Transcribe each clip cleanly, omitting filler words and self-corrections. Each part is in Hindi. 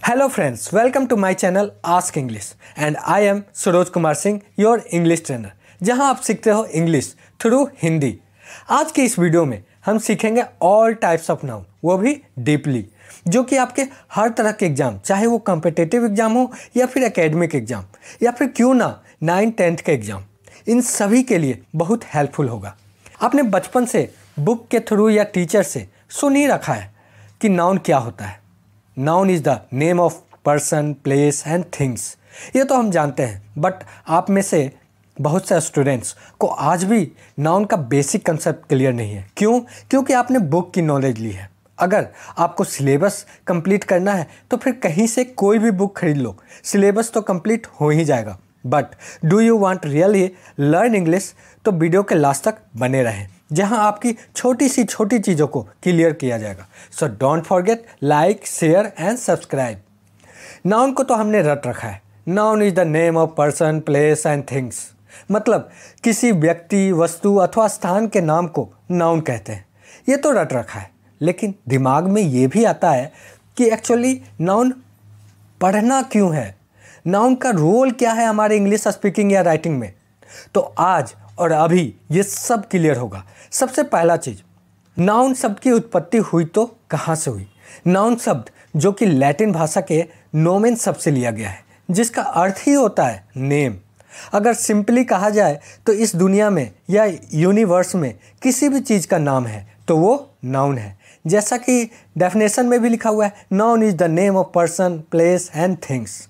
Hello friends, welcome to my channel Ask English and I am Suroj Kumar Singh, your English trainer, जहां आप सीखते हो इंग्लिश थ्रू हिंदी। आज के इस वीडियो में हम सीखेंगे ऑल टाइप्स ऑफ नाउन, वो भी डीपली, जो कि आपके हर तरह के एग्जाम, चाहे वो कॉम्पिटिटिव एग्जाम हो या फिर एकेडमिक एग्जाम या फिर क्यों ना 9th-10th के एग्जाम, इन सभी के लिए बहुत हेल्पफुल होगा। आपने बचपन से बुक के थ्रू या टीचर से सुन ही रखा है कि नाउन क्या होता है। Noun is the name of person, place and things. ये तो हम जानते हैं, बट आप में से बहुत से स्टूडेंट्स को आज भी नाउन का बेसिक कंसेप्ट क्लियर नहीं है। क्यों? क्योंकि आपने बुक की नॉलेज ली है। अगर आपको सिलेबस कंप्लीट करना है तो फिर कहीं से कोई भी बुक खरीद लो, सिलेबस तो कंप्लीट हो ही जाएगा। But do you want really learn English? तो वीडियो के लास्ट तक बने रहें, जहां आपकी छोटी सी छोटी चीज़ों को क्लियर किया जाएगा। So don't forget like, share and subscribe. Noun को तो हमने रट रखा है। Noun is the name of person, place and things. मतलब किसी व्यक्ति, वस्तु अथवा स्थान के नाम को नाउन कहते हैं। ये तो रट रखा है, लेकिन दिमाग में ये भी आता है कि एक्चुअली नाउन पढ़ना क्यों है, नाउन का रोल क्या है हमारे इंग्लिश स्पीकिंग या राइटिंग में। तो आज और अभी ये सब क्लियर होगा। सबसे पहला चीज़, नाउन शब्द की उत्पत्ति हुई तो कहाँ से हुई? नाउन शब्द जो कि लैटिन भाषा के नोमेन शब्द से लिया गया है, जिसका अर्थ ही होता है नेम। अगर सिंपली कहा जाए तो इस दुनिया में या यूनिवर्स में किसी भी चीज़ का नाम है तो वो नाउन है। जैसा कि डेफिनेशन में भी लिखा हुआ है, noun is the name of person, place and things.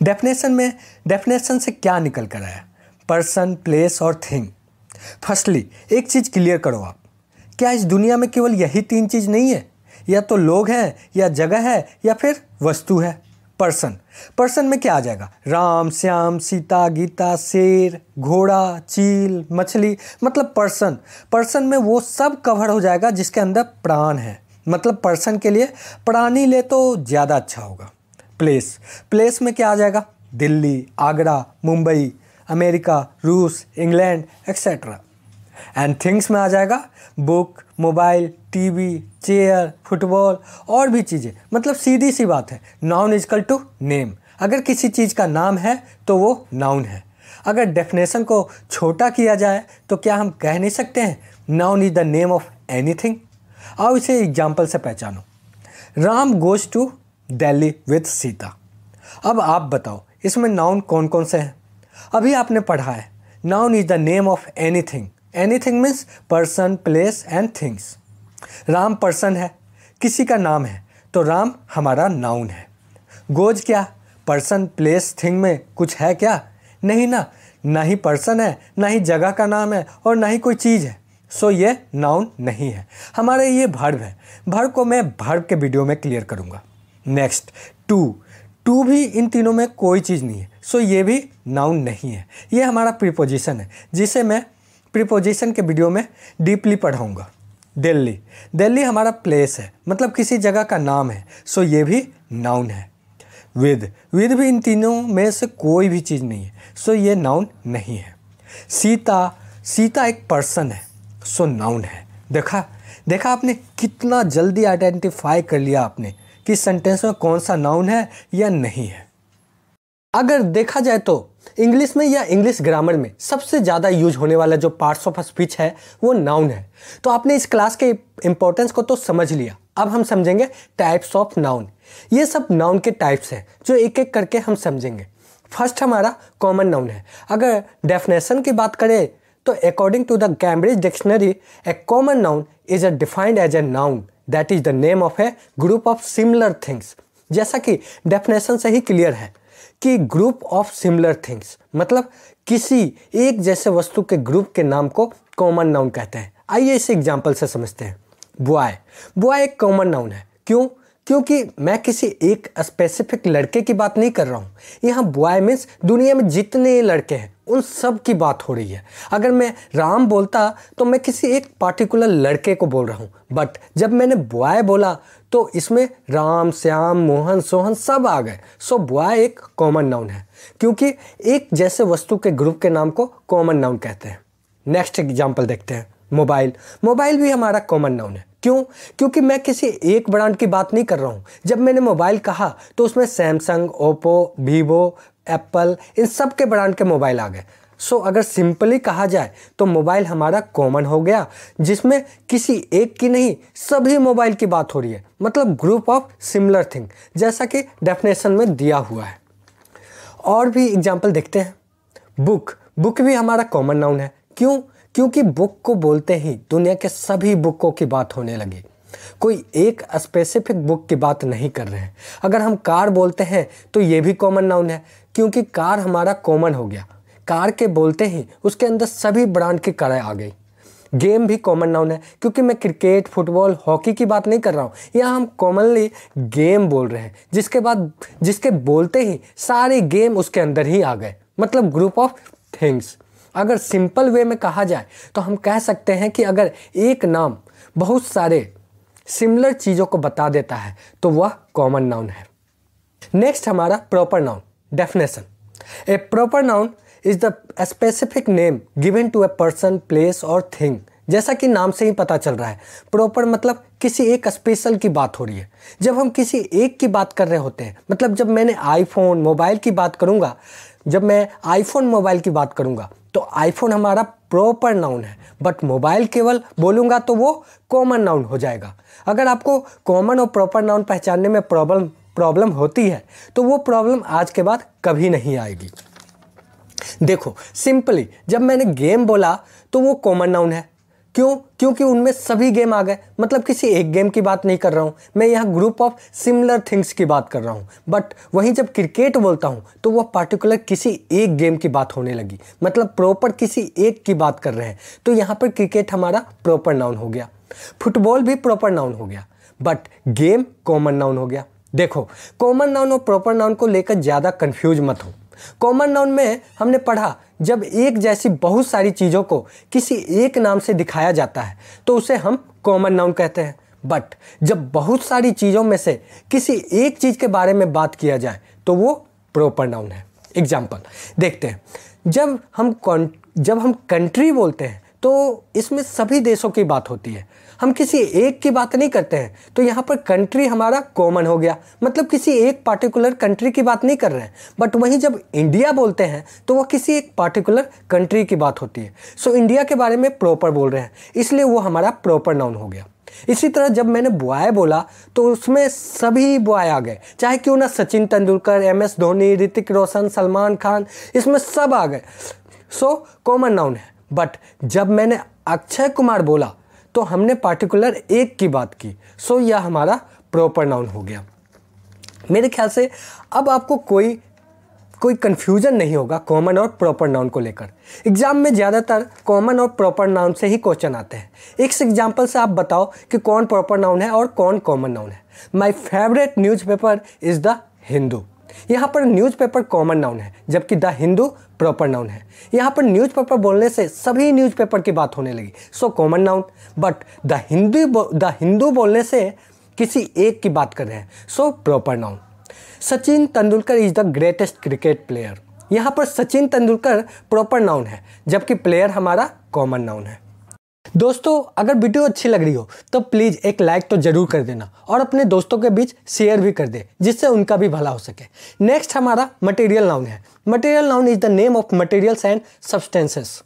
Definition से क्या निकल कर आया? पर्सन, प्लेस और थिंग। फर्स्टली एक चीज़ क्लियर करो आप, क्या इस दुनिया में केवल यही 3 चीज़ नहीं है? या तो लोग हैं, या जगह है, या फिर वस्तु है। पर्सन में क्या आ जाएगा? राम, श्याम, सीता, गीता, शेर, घोड़ा, चील, मछली। मतलब पर्सन में वो सब कवर हो जाएगा जिसके अंदर प्राण है। मतलब पर्सन के लिए प्राणी ले तो ज़्यादा अच्छा होगा। प्लेस में क्या आ जाएगा? दिल्ली, आगरा, मुंबई, अमेरिका, रूस, इंग्लैंड एक्सेट्रा। एंड थिंग्स में आ जाएगा book, mobile, TV, chair, football और भी चीज़ें। मतलब सीधी सी बात है, नाउन इजकल टू नेम। अगर किसी चीज़ का नाम है तो वो नाउन है। अगर डेफिनेशन को छोटा किया जाए तो क्या हम कह नहीं सकते हैं noun is the name of anything? आओ इसे एग्जाम्पल से पहचानो। Ram goes to Delhi with Sita. अब आप बताओ इसमें नाउन कौन कौन से हैं? अभी आपने पढ़ा है noun is the name of anything. Anything means person, place and things. Ram person है, किसी का नाम है, तो राम हमारा नाउन है। गोज क्या? पर्सन, प्लेस, थिंग में कुछ है क्या? नहीं ना, ना ही पर्सन है, ना ही जगह का नाम है और ना ही कोई चीज़ है। सो ये नाउन नहीं है। हमारे ये वर्ब है। वर्ब को मैं वर्ब के वीडियो में क्लियर करूँगा। नेक्स्ट, टू भी इन तीनों में कोई चीज़ नहीं है। सो ये भी नाउन नहीं है। ये हमारा प्रीपोजिशन है, जिसे मैं प्रीपोजिशन के वीडियो में डीपली पढ़ाऊँगा। दिल्ली हमारा प्लेस है, मतलब किसी जगह का नाम है। सो ये भी नाउन है। विद भी इन तीनों में से कोई भी चीज़ नहीं है। सो ये नाउन नहीं है। सीता एक पर्सन है, सो नाउन है। देखा आपने कितना जल्दी आइडेंटिफाई कर लिया आपने कि सेंटेंस में कौन सा नाउन है या नहीं है। अगर देखा जाए तो इंग्लिश में या इंग्लिश ग्रामर में सबसे ज़्यादा यूज होने वाला जो पार्ट्स ऑफ स्पीच है वो नाउन है। तो आपने इस क्लास के इंपॉर्टेंस को तो समझ लिया। अब हम समझेंगे टाइप्स ऑफ नाउन। ये सब नाउन के टाइप्स हैं जो एक एक करके हम समझेंगे। फर्स्ट हमारा कॉमन नाउन है। अगर डेफिनेशन की बात करें तो according to the Cambridge dictionary, a common noun is defined as a noun that is the name of a group of similar things. जैसा कि डेफिनेशन से ही क्लियर है कि ग्रुप ऑफ सिमिलर थिंग्स मतलब किसी एक जैसे वस्तु के ग्रुप के नाम को कॉमन नाउन कहते हैं। आइए इसे एग्जांपल से समझते हैं। बॉय एक कॉमन नाउन है। क्यों? क्योंकि मैं किसी एक स्पेसिफिक लड़के की बात नहीं कर रहा हूँ। यहाँ बॉय मीन्स दुनिया में जितने लड़के हैं उन सब की बात हो रही है। अगर मैं राम बोलता तो मैं किसी एक पार्टिकुलर लड़के को बोल रहा हूँ, बट जब मैंने बॉय बोला तो इसमें राम, श्याम, मोहन, सोहन सब आ गए। सो बॉय एक कॉमन नाउन है क्योंकि एक जैसे वस्तु के ग्रुप के नाम को कॉमन नाउन कहते हैं। नेक्स्ट एग्जाम्पल देखते हैं। मोबाइल। मोबाइल भी हमारा कॉमन नाउन है। क्यों? क्योंकि मैं किसी एक ब्रांड की बात नहीं कर रहा हूँ। जब मैंने मोबाइल कहा तो उसमें सैमसंग, ओप्पो, वीवो, एप्पल, इन सब के ब्रांड के मोबाइल आ गए। सो अगर सिंपली कहा जाए तो मोबाइल हमारा कॉमन हो गया, जिसमें किसी एक की नहीं सभी मोबाइल की बात हो रही है, मतलब ग्रुप ऑफ सिमिलर थिंग, जैसा कि डेफिनेशन में दिया हुआ है। और भी एग्जाम्पल देखते हैं। बुक। बुक भी हमारा कॉमन नाउन है। क्यों? क्योंकि बुक को बोलते ही दुनिया के सभी बुकों की बात होने लगी। कोई एक स्पेसिफिक बुक की बात नहीं कर रहे हैं। अगर हम कार बोलते हैं तो ये भी कॉमन नाउन है, क्योंकि कार हमारा कॉमन हो गया। कार के बोलते ही उसके अंदर सभी ब्रांड की कारें आ गई। गेम भी कॉमन नाउन है, क्योंकि मैं क्रिकेट, फुटबॉल, हॉकी की बात नहीं कर रहा हूँ। यहाँ हम कॉमनली गेम बोल रहे हैं, जिसके बोलते ही सारे गेम उसके अंदर ही आ गए, मतलब ग्रुप ऑफ थिंग्स। अगर सिंपल वे में कहा जाए तो हम कह सकते हैं कि अगर एक नाम बहुत सारे सिमिलर चीज़ों को बता देता है तो वह कॉमन नाउन है। नेक्स्ट हमारा proper noun. Definition. A proper noun is the specific name given to a person, place और थिंग। जैसा कि नाम से ही पता चल रहा है, प्रॉपर मतलब किसी एक स्पेशल की बात हो रही है। जब हम किसी एक की बात कर रहे होते हैं, मतलब जब मैं आईफोन मोबाइल की बात करूंगा तो आईफोन हमारा प्रॉपर नाउन है, बट मोबाइल केवल बोलूंगा तो वो कॉमन नाउन हो जाएगा। अगर आपको कॉमन और प्रॉपर नाउन पहचानने में प्रॉब्लम होती है तो वो प्रॉब्लम आज के बाद कभी नहीं आएगी। देखो सिंपली जब मैंने गेम बोला तो वो कॉमन नाउन है। क्यों? क्योंकि उनमें सभी गेम आ गए, मतलब किसी एक गेम की बात नहीं कर रहा हूँ मैं, यहाँ ग्रुप ऑफ सिमिलर थिंग्स की बात कर रहा हूँ। बट वहीं जब क्रिकेट बोलता हूँ तो वह पार्टिकुलर किसी एक गेम की बात होने लगी, मतलब प्रॉपर किसी एक की बात कर रहे हैं, तो यहाँ पर क्रिकेट हमारा प्रॉपर नाउन हो गया। फुटबॉल भी प्रॉपर नाउन हो गया, बट गेम कॉमन नाउन हो गया। देखो कॉमन नाउन और प्रॉपर नाउन को लेकर ज़्यादा कन्फ्यूज मत हो। कॉमन नाउन में हमने पढ़ा जब एक जैसी बहुत सारी चीज़ों को किसी एक नाम से दिखाया जाता है तो उसे हम कॉमन नाउन कहते हैं। बट जब बहुत सारी चीज़ों में से किसी एक चीज़ के बारे में बात किया जाए तो वो प्रॉपर नाउन है। एग्जाम्पल देखते हैं। जब हम कंट्री बोलते हैं तो इसमें सभी देशों की बात होती है, हम किसी एक की बात नहीं करते हैं, तो यहाँ पर कंट्री हमारा कॉमन हो गया, मतलब किसी एक पार्टिकुलर कंट्री की बात नहीं कर रहे हैं। बट वहीं जब इंडिया बोलते हैं तो वह किसी एक पार्टिकुलर कंट्री की बात होती है। सो इंडिया के बारे में प्रॉपर बोल रहे हैं, इसलिए वो हमारा प्रॉपर नाउन हो गया। इसी तरह जब मैंने बॉय बोला तो उसमें सभी बॉय आ गए, चाहे क्यों ना सचिन तेंदुलकर, MS धोनी, ऋतिक रोशन, सलमान खान, इसमें सब आ गए। सो कॉमन नाउन है। बट जब मैंने अक्षय कुमार बोला तो हमने पार्टिकुलर एक की बात की, सो यह हमारा प्रॉपर नाउन हो गया। मेरे ख्याल से अब आपको कोई कन्फ्यूजन नहीं होगा कॉमन और प्रॉपर नाउन को लेकर। एग्जाम में ज़्यादातर कॉमन और प्रॉपर नाउन से ही क्वेश्चन आते हैं। एक एग्जाम्पल से आप बताओ कि कौन प्रॉपर नाउन है और कौन कॉमन नाउन है। My favourite newspaper is the Hindu. यहाँ पर न्यूज़पेपर कॉमन नाउन है, जबकि द हिंदू प्रॉपर नाउन है। यहाँ पर न्यूज़पेपर बोलने से सभी न्यूज़पेपर की बात होने लगी, so common noun. But the Hindu बोलने से किसी एक की बात कर रहे हैं, so proper noun. Sachin Tendulkar is the greatest cricket player. यहाँ पर सचिन तेंदुलकर प्रॉपर नाउन है, जबकि प्लेयर हमारा कॉमन नाउन है। दोस्तों अगर वीडियो अच्छी लग रही हो तो प्लीज़ एक लाइक तो ज़रूर कर देना और अपने दोस्तों के बीच शेयर भी कर दे, जिससे उनका भी भला हो सके। नेक्स्ट हमारा मटेरियल नाउन है। Material noun is the name of materials and substances.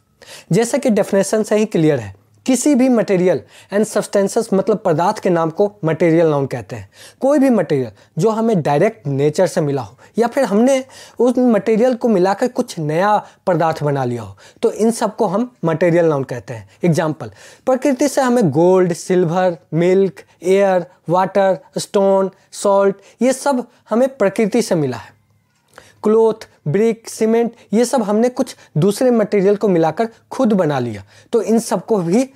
जैसा कि डेफिनेशन से ही क्लियर है, किसी भी मटेरियल एंड सब्सटेंसेस मतलब पदार्थ के नाम को मटेरियल नाउन कहते हैं। कोई भी मटेरियल जो हमें डायरेक्ट नेचर से मिला हो या फिर हमने उस मटेरियल को मिलाकर कुछ नया पदार्थ बना लिया हो, तो इन सब को हम मटेरियल नाउन कहते हैं। एग्जाम्पल, प्रकृति से हमें gold, silver, milk, air, water, stone, salt, ये सब हमें प्रकृति से मिला है। क्लोथ, ब्रिक, सीमेंट, ये सब हमने कुछ दूसरे मटेरियल को मिलाकर खुद बना लिया, तो इन सब को भी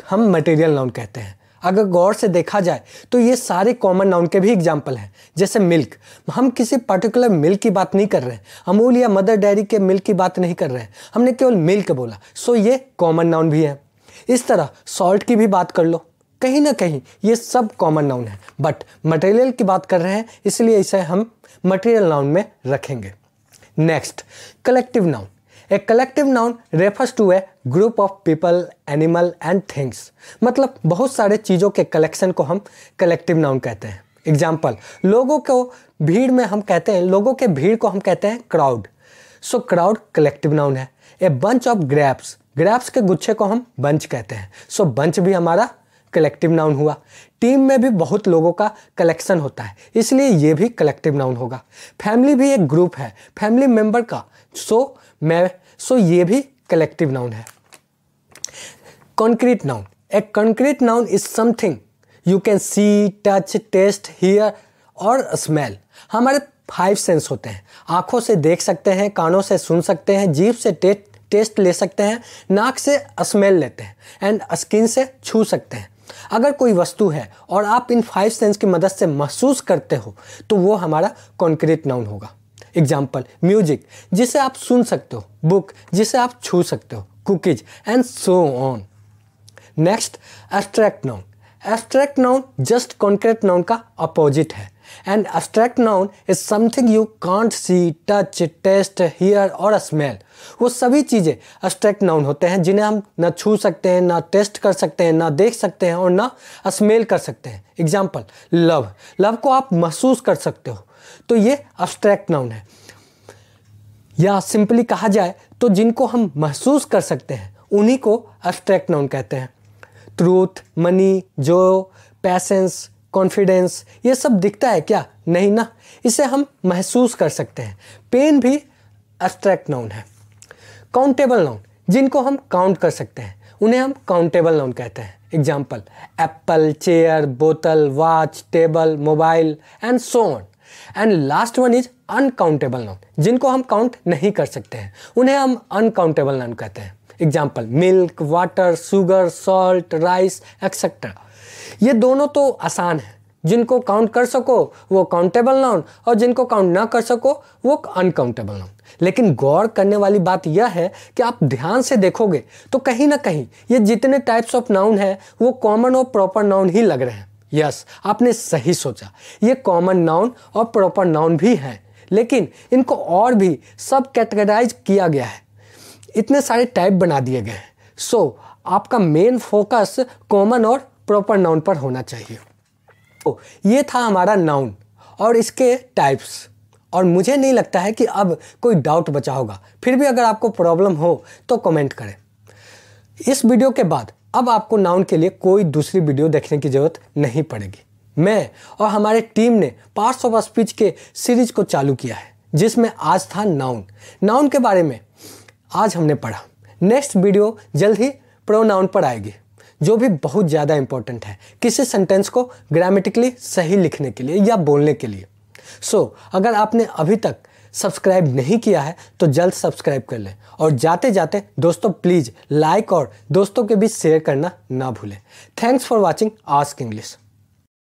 हम मटेरियल नाउन कहते हैं। अगर गौर से देखा जाए तो ये सारे कॉमन नाउन के भी एग्जाम्पल हैं। जैसे मिल्क, हम किसी पर्टिकुलर मिल्क की बात नहीं कर रहे हैं, अमूल या मदर डेयरी के मिल्क की बात नहीं कर रहे हैं, हमने केवल मिल्क बोला, सो ये कॉमन नाउन भी है। इस तरह सॉल्ट की भी बात कर लो, कहीं ना कहीं ये सब कॉमन नाउन है, बट मटेरियल की बात कर रहे हैं इसलिए इसे हम मटेरियल नाउन में रखेंगे। Next, collective noun. A collective noun refers to a group of people, animal and things. मतलब बहुत सारे चीज़ों के कलेक्शन को हम कलेक्टिव नाउन कहते हैं। एग्जाम्पल, लोगों को भीड़ में हम कहते हैं, लोगों के भीड़ को हम कहते हैं क्राउड। सो क्राउड कलेक्टिव नाउन है। A bunch of grapes, grapes के गुच्छे को हम बंच कहते हैं। सो बंच भी हमारा कलेक्टिव नाउन हुआ। टीम में भी बहुत लोगों का कलेक्शन होता है, इसलिए ये भी कलेक्टिव नाउन होगा। फैमिली भी एक ग्रुप है, फैमिली मेंबर का, सो ये भी कलेक्टिव नाउन है। Concrete noun, a concrete noun is something you can see, touch, taste, hear और स्मेल। हमारे 5 सेंस होते हैं। आंखों से देख सकते हैं, कानों से सुन सकते हैं, जीभ से टेस्ट ले सकते हैं, नाक से स्मेल लेते हैं एंड स्किन से छू सकते हैं। अगर कोई वस्तु है और आप इन 5 सेंस की मदद से महसूस करते हो तो वो हमारा कॉन्क्रीट नाउन होगा। एग्जाम्पल, म्यूजिक जिसे आप सुन सकते हो, बुक जिसे आप छू सकते हो, cookies and so on. Next, abstract noun. Abstract noun just concrete noun का अपोजिट है। And abstract noun is something you can't see, touch, taste, hear और स्मेल। वो सभी चीज़ें एब्स्ट्रैक्ट नाउन होते हैं जिन्हें हम ना छू सकते हैं, ना टेस्ट कर सकते हैं, ना देख सकते हैं और ना स्मेल कर सकते हैं। एग्जाम्पल, लव, लव को आप महसूस कर सकते हो, तो ये एब्स्ट्रैक्ट नाउन है। या सिंपली कहा जाए तो जिनको हम महसूस कर सकते हैं उन्हीं को एब्स्ट्रैक्ट नाउन कहते हैं। ट्रूथ, मनी, जो, पैसेंस, कॉन्फिडेंस, ये सब दिखता है क्या? नहीं ना, इसे हम महसूस कर सकते हैं। पेन भी एब्स्ट्रैक्ट नाउन है। काउंटेबल नाउन, जिनको हम काउंट कर सकते हैं उन्हें हम काउंटेबल नाउन कहते हैं। एग्जाम्पल, एप्पल, चेयर, बोतल, watch, table, mobile and so on. And last one is uncountable noun, जिनको हम काउंट नहीं कर सकते हैं उन्हें हम अनकाउंटेबल नाउन कहते हैं। Example, milk, water, sugar, salt, rice etcetera. ये दोनों तो आसान है, जिनको काउंट कर सको वो काउंटेबल नाउन और जिनको काउंट ना कर सको वो अनकाउंटेबल नाउन। लेकिन गौर करने वाली बात यह है कि आप ध्यान से देखोगे तो कहीं ना कहीं ये जितने टाइप्स ऑफ नाउन हैं वो कॉमन और प्रॉपर नाउन ही लग रहे हैं। यस, आपने सही सोचा, ये कॉमन नाउन और प्रॉपर नाउन भी हैं, लेकिन इनको और भी सब कैटेगराइज किया गया है, इतने सारे टाइप बना दिए गए हैं। सो आपका मेन फोकस कॉमन और प्रॉपर नाउन पर होना चाहिए। तो ये था हमारा नाउन और इसके टाइप्स, और मुझे नहीं लगता है कि अब कोई डाउट बचा होगा। फिर भी अगर आपको प्रॉब्लम हो तो कमेंट करें। इस वीडियो के बाद अब आपको नाउन के लिए कोई दूसरी वीडियो देखने की ज़रूरत नहीं पड़ेगी। मैं और हमारे टीम ने पार्ट्स ऑफ स्पीच के सीरीज को चालू किया है, जिसमें आज था नाउन। नाउन के बारे में आज हमने पढ़ा। नेक्स्ट वीडियो जल्द ही प्रोनाउन पर आएगी, जो भी बहुत ज़्यादा इंपॉर्टेंट है किसी सेंटेंस को ग्रामेटिकली सही लिखने के लिए या बोलने के लिए। सो अगर आपने अभी तक सब्सक्राइब नहीं किया है तो जल्द सब्सक्राइब कर लें, और जाते जाते दोस्तों प्लीज़ लाइक और दोस्तों के बीच शेयर करना ना भूलें। Thanks for watching ask English.